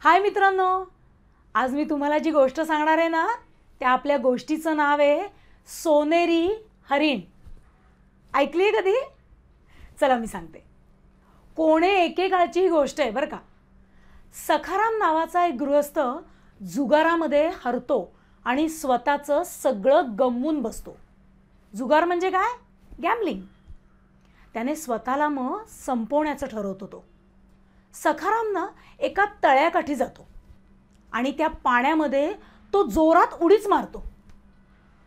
हाय मित्रांनो, आज मी तुम्हाला जी गोष्ट सांगणार आहे ना, त्या आपल्या गोष्टीचं नाव आहे सोनेरी हरिण. ऐकली आहे कधी? चला मी सांगते. कोणे एकेकाळची ही गोष्ट आहे बरं का. सखाराम नावाचा एक गृहस्थ जुगारामध्ये हरतो आणि स्वतःचं सगळं गमवून बसतो. जुगार म्हणजे काय? गॅम्बलिंग. त्याने स्वतःला मग संपवण्याचं ठरवतो. तो सखारामनं एका तळ्याकाठी जातो आणि त्या पाण्यामध्ये तो जोरात उडीच मारतो.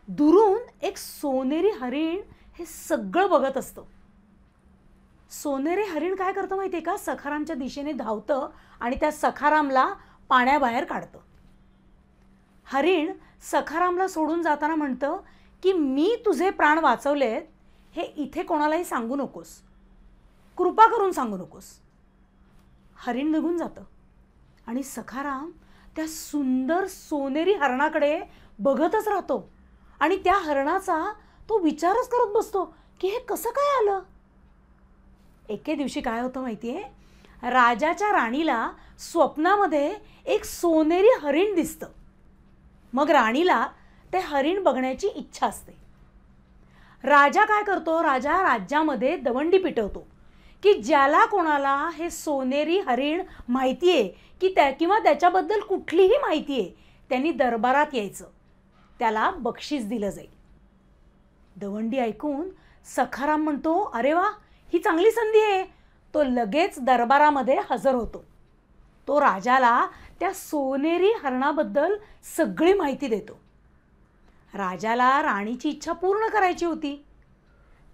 दुरून एक सोनेरी हरिण हे सगळं बघत असतं. सोनेरी हरिण काय करतं माहिती आहे का? सखारामच्या दिशेने धावतं आणि त्या सखारामला पाण्याबाहेर काढतं. हरिण सखारामला सोडून जाताना म्हणतं की मी तुझे प्राण वाचवलेत हे इथे कोणालाही सांगू नकोस, कृपा करून सांगू नकोस. हरिण निघून जातं आणि सखाराम त्या सुंदर सोनेरी हरणाकडे बघतच राहतो आणि त्या हरणाचा तो विचारच करत बसतो की हे कसं काय आलं. एके दिवशी काय होतं माहिती आहे? राजाच्या राणीला स्वप्नामध्ये एक सोनेरी हरिण दिसतं. मग राणीला ते हरिण बघण्याची इच्छा असते. राजा काय करतो? राजा राज्यामध्ये दवंडी पिटवतो की ज्याला कोणाला हे सोनेरी हरिण माहिती आहे की किंवा त्याच्याबद्दल कुठलीही माहिती आहे त्यांनी दरबारात यायचं, त्याला बक्षीस दिलं जाईल. दवंडी ऐकून सखाराम म्हणतो, अरे वा, ही चांगली संधी आहे. तो लगेच दरबारामध्ये हजर होतो. तो राजाला त्या सोनेरी हरणाबद्दल सगळी माहिती देतो. राजाला राणीची इच्छा पूर्ण करायची होती.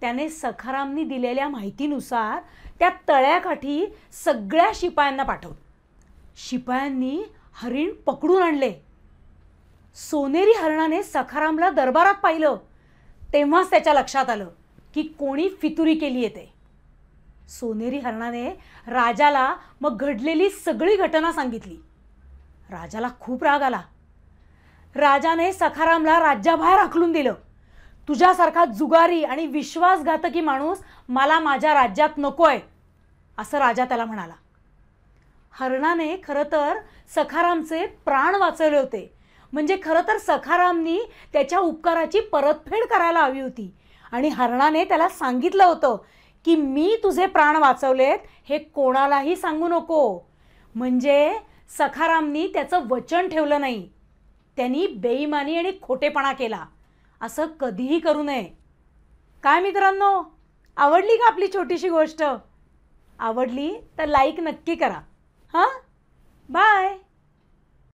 त्याने सखारामनी दिलेल्या माहितीनुसार त्या तळ्याकाठी सगळ्या शिपायांना पाठवलं. शिपायांनी हरिण पकडून आणले. सोनेरी हरणाने सखारामला दरबारात पाहिलं तेव्हाच त्याच्या लक्षात आलं की कोणी फितुरी केली आहे ते. सोनेरी हरणाने राजाला मग घडलेली सगळी घटना सांगितली. राजाला खूप राग आला. राजाने सखारामला राज्याबाहेर हाकलून दिलं. तुझ्यासारखा जुगारी आणि विश्वासघातकी माणूस मला माझ्या राज्यात नकोय, असं राजा त्याला म्हणाला. हरणाने खरं तर सखारामचे प्राण वाचवले होते. म्हणजे खरं तर सखारामनी त्याच्या उपकाराची परतफेड करायला हवी होती आणि हरणाने त्याला सांगितलं होतं की मी तुझे प्राण वाचवलेत हे कोणालाही सांगू नको. म्हणजे सखारामनी त्याचं वचन ठेवलं नाही. त्यांनी बेईमानी आणि खोटेपणा केला. असं कधीही करू नये. काय मित्रांनो, आवडली का आपली छोटीशी गोष्ट? आवडली तर लाईक नक्की करा. हां.